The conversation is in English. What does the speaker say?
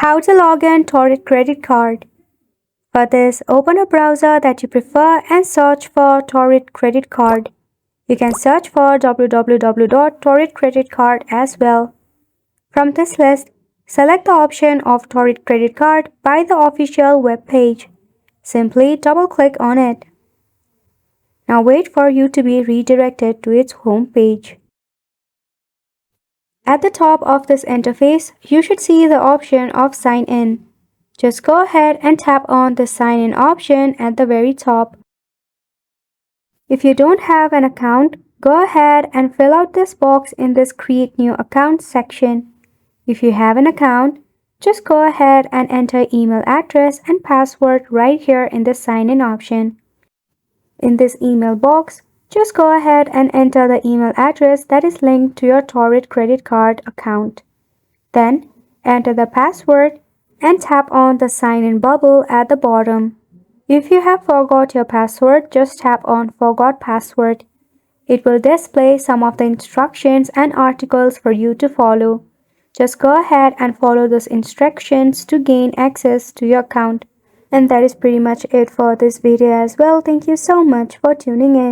How to log in Torrid credit card. For this, open a browser that you prefer and search for Torrid credit card. You can search for www.torrid credit card as well. From this list, select the option of Torrid credit card by the official web page. Simply double-click on it. Now wait for you to be redirected to its home page. At the top of this interface, you should see the option of Sign In. Just go ahead and tap on the Sign In option at the very top. If you don't have an account, go ahead and fill out this box in this Create New Account section. If you have an account, just go ahead and enter email address and password right here in the Sign In option. In this email box, just go ahead and enter the email address that is linked to your Torrid credit card account. Then, enter the password and tap on the Sign In bubble at the bottom. If you have forgot your password, just tap on Forgot Password. It will display some of the instructions and articles for you to follow. Just go ahead and follow those instructions to gain access to your account. And that is pretty much it for this video as well. Thank you so much for tuning in.